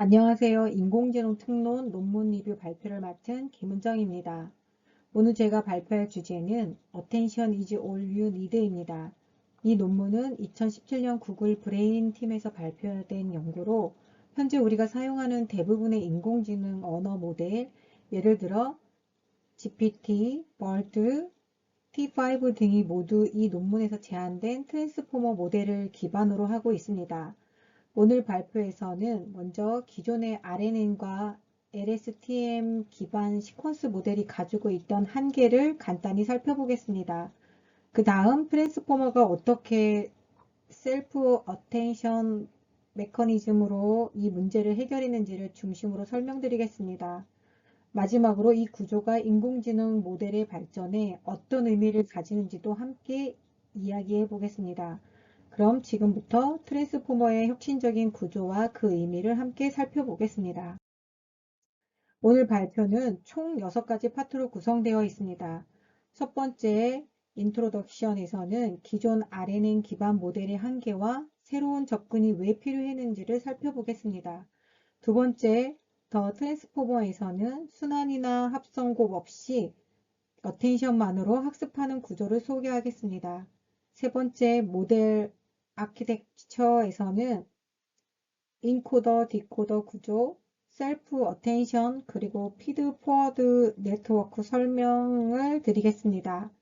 안녕하세요. 인공지능 특론 논문 리뷰 발표를 맡은 김은정입니다. 오늘 제가 발표할 주제는 Attention is all you need입니다. 이 논문은 2017년 구글 브레인 팀에서 발표된 연구로 현재 우리가 사용하는 대부분의 인공지능 언어 모델, 예를 들어 GPT, BERT, T5 등이 모두 이 논문에서 제안된 트랜스포머 모델을 기반으로 하고 있습니다. 오늘 발표에서는 먼저 기존의 RNN과 LSTM 기반 시퀀스 모델이 가지고 있던 한계를 간단히 살펴보겠습니다. 그 다음 트랜스포머가 어떻게 셀프 어텐션 메커니즘으로 이 문제를 해결했는지를 중심으로 설명드리겠습니다. 마지막으로 이 구조가 인공지능 모델의 발전에 어떤 의미를 가지는지도 함께 이야기해 보겠습니다. 그럼 지금부터 트랜스포머의 혁신적인 구조와 그 의미를 함께 살펴보겠습니다. 오늘 발표는 총 6가지 파트로 구성되어 있습니다. 첫 번째 인트로덕션에서는 기존 RNN 기반 모델의 한계와 새로운 접근이 왜 필요했는지를 살펴보겠습니다. 두 번째, 더 트랜스포머에서는 순환이나 합성곡 없이 어텐션만으로 학습하는 구조를 소개하겠습니다. 세 번째, 모델 아키텍처에서는 인코더, 디코더 구조, 셀프 어텐션, 그리고 피드 포워드 네트워크 설명을 드리겠습니다.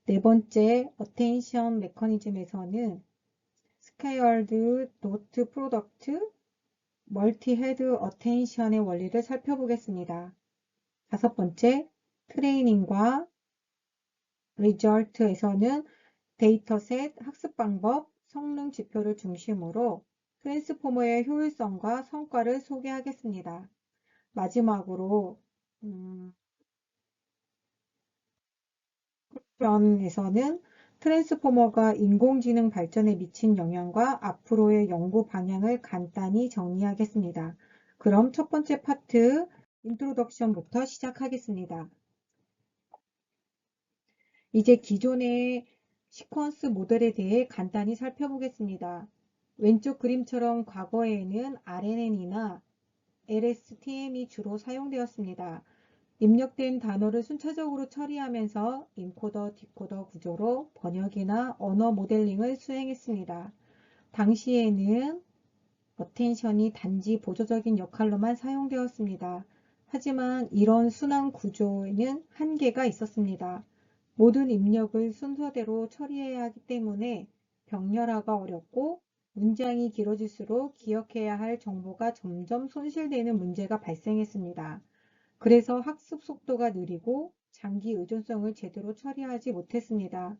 네 번째, 어텐션 메커니즘에서는 스케일드 도트 프로덕트, 멀티 헤드 어텐션의 원리를 살펴보겠습니다. 다섯 번째, 트레이닝과 리절트에서는 데이터셋, 학습 방법, 성능 지표를 중심으로 트랜스포머의 효율성과 성과를 소개하겠습니다. 마지막으로 편에서는 트랜스포머가 인공지능 발전에 미친 영향과 앞으로의 연구 방향을 간단히 정리하겠습니다. 그럼 첫 번째 파트 인트로덕션부터 시작하겠습니다. 이제 기존의 시퀀스 모델에 대해 간단히 살펴보겠습니다. 왼쪽 그림처럼 과거에는 RNN이나 LSTM이 주로 사용되었습니다. 입력된 단어를 순차적으로 처리하면서 인코더, 디코더 구조로 번역이나 언어 모델링을 수행했습니다. 당시에는 어텐션이 단지 보조적인 역할로만 사용되었습니다. 하지만 이런 순환 구조에는 한계가 있었습니다. 모든 입력을 순서대로 처리해야 하기 때문에 병렬화가 어렵고 문장이 길어질수록 기억해야 할 정보가 점점 손실되는 문제가 발생했습니다. 그래서 학습 속도가 느리고 장기 의존성을 제대로 처리하지 못했습니다.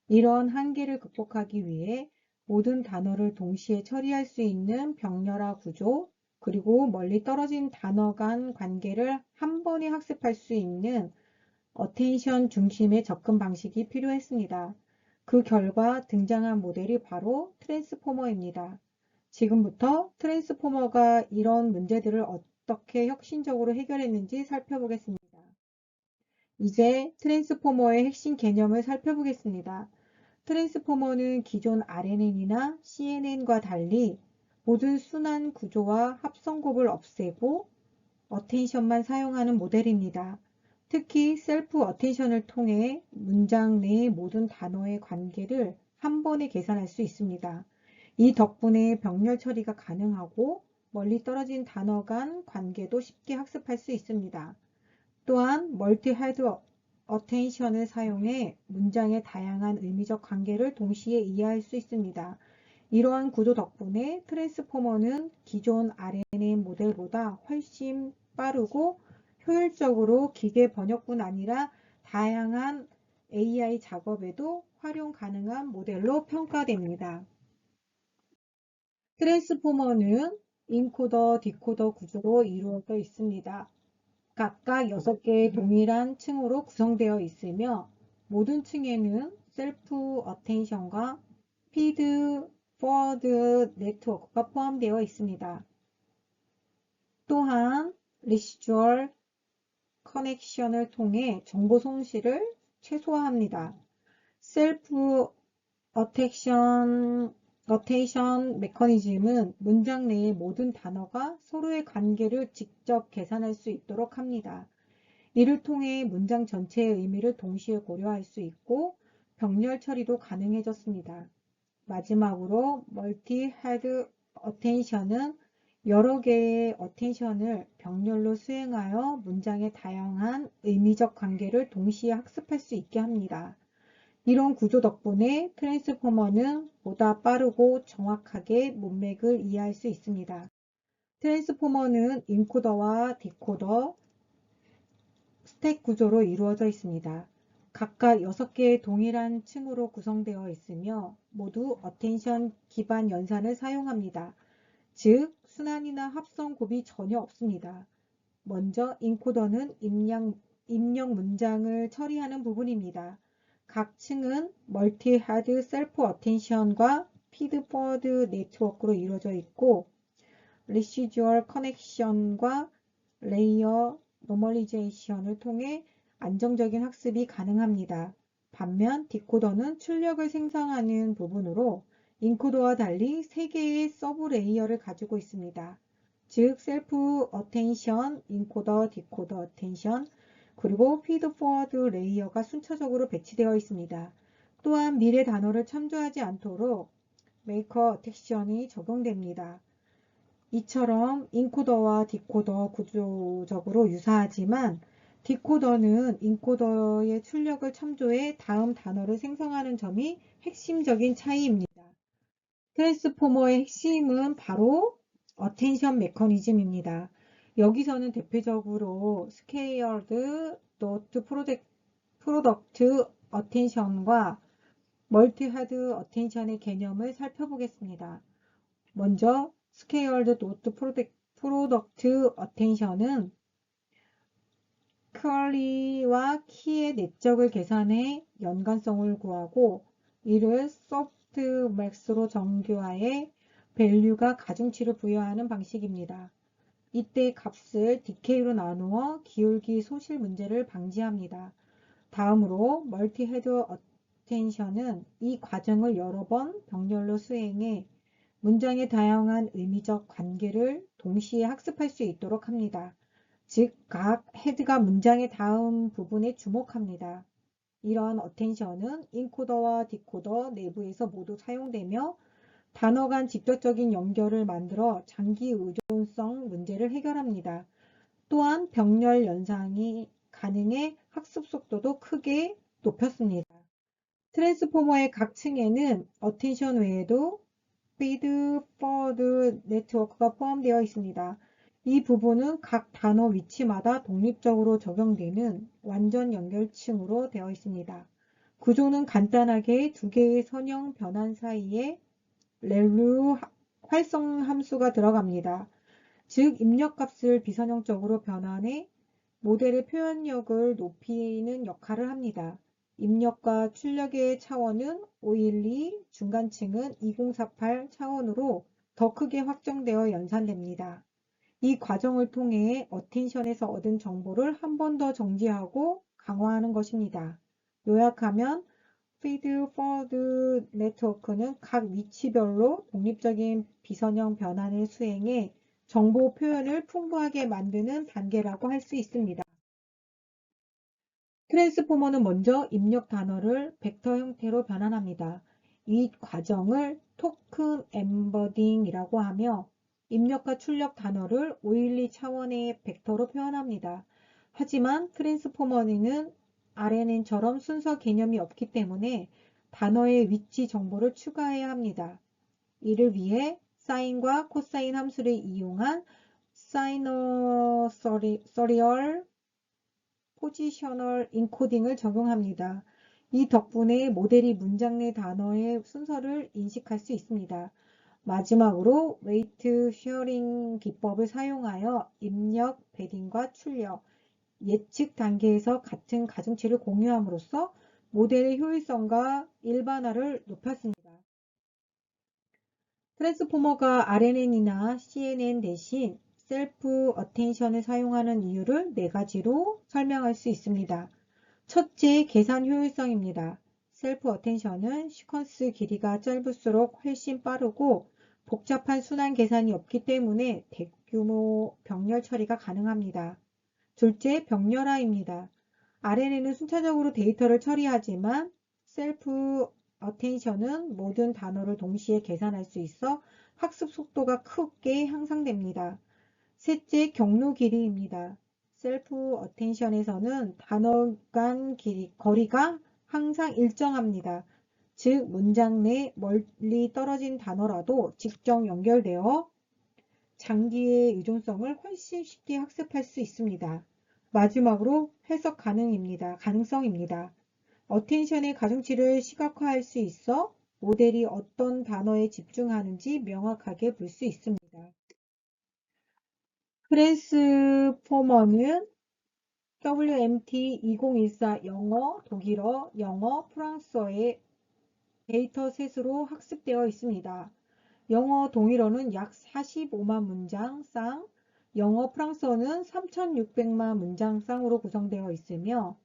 이런 한계를 극복하기 위해 모든 단어를 동시에 처리할 수 있는 병렬화 구조, 그리고 멀리 떨어진 단어 간 관계를 한 번에 학습할 수 있는 어텐션 중심의 접근 방식이 필요했습니다. 그 결과 등장한 모델이 바로 트랜스포머입니다. 지금부터 트랜스포머가 이런 문제들을 어떻게 혁신적으로 해결했는지 살펴보겠습니다. 이제 트랜스포머의 핵심 개념을 살펴보겠습니다. 트랜스포머는 기존 RNN이나 CNN과 달리 모든 순환 구조와 합성곱을 없애고 어텐션만 사용하는 모델입니다. 특히 셀프 어텐션을 통해 문장 내의 모든 단어의 관계를 한 번에 계산할 수 있습니다. 이 덕분에 병렬 처리가 가능하고 멀리 떨어진 단어 간 관계도 쉽게 학습할 수 있습니다. 또한 멀티 헤드 어텐션을 사용해 문장의 다양한 의미적 관계를 동시에 이해할 수 있습니다. 이러한 구조 덕분에 트랜스포머는 기존 RNN 모델보다 훨씬 빠르고 효율적으로 기계 번역뿐 아니라 다양한 AI 작업에도 활용 가능한 모델로 평가됩니다. 트랜스포머는 인코더, 디코더 구조로 이루어져 있습니다. 각각 6개의 동일한 층으로 구성되어 있으며 모든 층에는 셀프 어텐션과 피드 포워드 네트워크가 포함되어 있습니다. 또한 리시주얼 커넥션을 통해 정보 손실을 최소화합니다. 셀프 어텐션 어테이션 메커니즘은 문장 내의 모든 단어가 서로의 관계를 직접 계산할 수 있도록 합니다. 이를 통해 문장 전체의 의미를 동시에 고려할 수 있고 병렬 처리도 가능해졌습니다. 마지막으로 멀티-헤드 어텐션은 여러 개의 어텐션을 병렬로 수행하여 문장의 다양한 의미적 관계를 동시에 학습할 수 있게 합니다. 이런 구조 덕분에 트랜스포머는 보다 빠르고 정확하게 문맥을 이해할 수 있습니다. 트랜스포머는 인코더와 디코더, 스택 구조로 이루어져 있습니다. 각각 6개의 동일한 층으로 구성되어 있으며 모두 어텐션 기반 연산을 사용합니다. 즉, 순환이나 합성 곱이 전혀 없습니다. 먼저 인코더는 입력 문장을 처리하는 부분입니다. 각 층은 멀티-헤드 셀프 어텐션과 피드포워드 네트워크로 이루어져 있고 리시주얼 커넥션과 레이어 노멀리제이션을 통해 안정적인 학습이 가능합니다. 반면 디코더는 출력을 생성하는 부분으로 인코더와 달리 3개의 서브 레이어를 가지고 있습니다. 즉 셀프 어텐션, 인코더, 디코더 어텐션, 그리고 피드포워드 레이어가 순차적으로 배치되어 있습니다. 또한 미래 단어를 참조하지 않도록 메이커 어텐션이 적용됩니다. 이처럼 인코더와 디코더 구조적으로 유사하지만 디코더는 인코더의 출력을 참조해 다음 단어를 생성하는 점이 핵심적인 차이입니다. 트랜스포머의 핵심은 바로 어텐션 메커니즘입니다. 여기서는 대표적으로 스케일드 노트 프로덕트 어텐션과 멀티-헤드 어텐션의 개념을 살펴보겠습니다. 먼저 스케일드 노트 프로덕트 어텐션은 쿼리와 키의 내적을 계산해 연관성을 구하고 이를 소프트맥스로 정교화해 밸류가 가중치를 부여하는 방식입니다. 이때 값을 DK로 나누어 기울기 소실 문제를 방지합니다. 다음으로 멀티-헤드 어텐션은 이 과정을 여러 번 병렬로 수행해 문장의 다양한 의미적 관계를 동시에 학습할 수 있도록 합니다. 즉, 각 헤드가 문장의 다음 부분에 주목합니다. 이러한 어텐션은 인코더와 디코더 내부에서 모두 사용되며 단어 간 직접적인 연결을 만들어 장기 의존성 문제를 해결합니다. 또한 병렬 연상이 가능해 학습 속도도 크게 높였습니다. 트랜스포머의 각 층에는 어텐션 외에도 피드 포워드 네트워크가 포함되어 있습니다. 이 부분은 각 단어 위치마다 독립적으로 적용되는 완전 연결층으로 되어 있습니다. 구조는 간단하게 두 개의 선형 변환 사이에 렐루 활성 함수가 들어갑니다. 즉 입력값을 비선형적으로 변환해 모델의 표현력을 높이는 역할을 합니다. 입력과 출력의 차원은 512, 중간층은 2048 차원으로 더 크게 확정되어 연산됩니다. 이 과정을 통해 어텐션에서 얻은 정보를 한 번 더 정지하고 강화하는 것입니다. 요약하면 피드 포워드 네트워크는 각 위치별로 독립적인 비선형 변환을 수행해 정보 표현을 풍부하게 만드는 단계라고 할 수 있습니다. 트랜스포머는 먼저 입력 단어를 벡터 형태로 변환합니다. 이 과정을 토큰 엠버딩이라고 하며 입력과 출력 단어를 512 차원의 벡터로 표현합니다. 하지만 트랜스포머는 RNN처럼 순서 개념이 없기 때문에 단어의 위치 정보를 추가해야 합니다. 이를 위해 사인과 코사인 함수를 이용한 사이너서리얼 포지셔널 인코딩을 적용합니다. 이 덕분에 모델이 문장 내 단어의 순서를 인식할 수 있습니다. 마지막으로 웨이트 쉐어링 기법을 사용하여 입력, 패딩과 출력, 예측 단계에서 같은 가중치를 공유함으로써 모델의 효율성과 일반화를 높였습니다. 트랜스포머가 RNN이나 CNN 대신 셀프 어텐션을 사용하는 이유를 4가지로 설명할 수 있습니다. 첫째, 계산 효율성입니다. 셀프 어텐션은 시퀀스 길이가 짧을수록 훨씬 빠르고 복잡한 순환 계산이 없기 때문에 대규모 병렬 처리가 가능합니다. 둘째, 병렬화입니다. RNN은 순차적으로 데이터를 처리하지만 셀프 어텐션은 모든 단어를 동시에 계산할 수 있어 학습 속도가 크게 향상됩니다. 셋째, 경로 길이입니다. 셀프 어텐션에서는 단어 간 거리가 항상 일정합니다. 즉, 문장 내 멀리 떨어진 단어라도 직접 연결되어 장기의 의존성을 훨씬 쉽게 학습할 수 있습니다. 마지막으로 해석 가능성입니다. 어텐션의 가중치를 시각화할 수 있어 모델이 어떤 단어에 집중하는지 명확하게 볼 수 있습니다. 트랜스포머는 WMT 2014 영어, 독일어, 영어, 프랑스어의 데이터셋으로 학습되어 있습니다. 영어, 동일어는 약 45만 문장 쌍, 영어, 프랑스어는 3,600만 문장 쌍으로 구성되어 있으며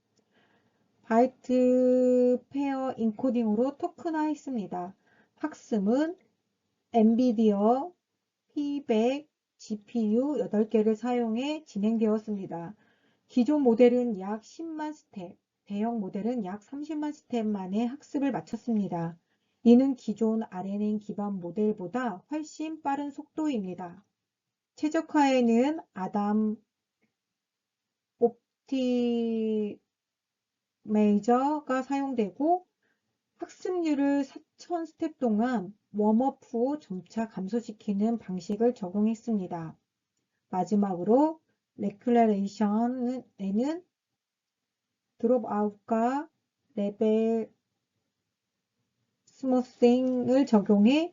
바이트 페어 인코딩으로 토큰화했습니다. 학습은 엔비디어 P100 GPU 8개를 사용해 진행되었습니다. 기존 모델은 약 10만 스텝, 대형 모델은 약 30만 스텝 만에 학습을 마쳤습니다. 이는 기존 RNN 기반 모델보다 훨씬 빠른 속도입니다. 최적화에는 아담 옵티메이저가 사용되고 학습률을 4,000 스텝 동안 웜업 후 점차 감소시키는 방식을 적용했습니다. 마지막으로 레클레레이션에는 드롭아웃과 레벨 스무싱을 적용해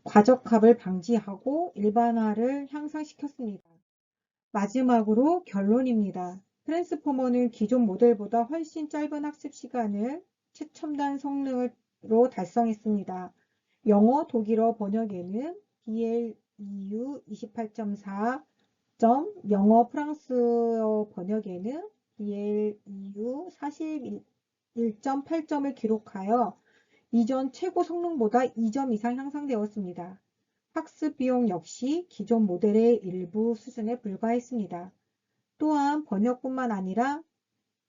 과적합을 방지하고 일반화를 향상시켰습니다. 마지막으로 결론입니다. 트랜스포머는 기존 모델보다 훨씬 짧은 학습 시간을 최첨단 성능으로 달성했습니다. 영어, 독일어 번역에는 DLEU 28.4점, 영어, 프랑스어 번역에는 DLEU 41.8점을 기록하여 이전 최고 성능보다 2점 이상 향상되었습니다. 학습 비용 역시 기존 모델의 일부 수준에 불과했습니다. 또한 번역뿐만 아니라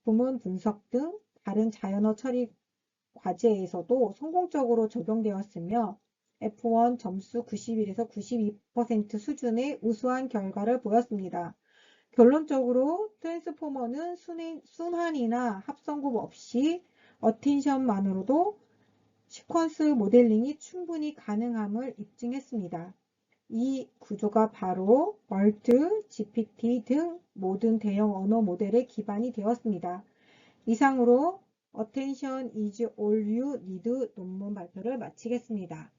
구문 분석 등 다른 자연어 처리 과제에서도 성공적으로 적용되었으며 F1 점수 91에서 92% 수준의 우수한 결과를 보였습니다. 결론적으로 트랜스포머는 순환이나 합성곱 없이 어텐션만으로도 시퀀스 모델링이 충분히 가능함을 입증했습니다. 이 구조가 바로 BERT, GPT 등 모든 대형 언어 모델의 기반이 되었습니다. 이상으로 Attention is all you need 논문 발표를 마치겠습니다.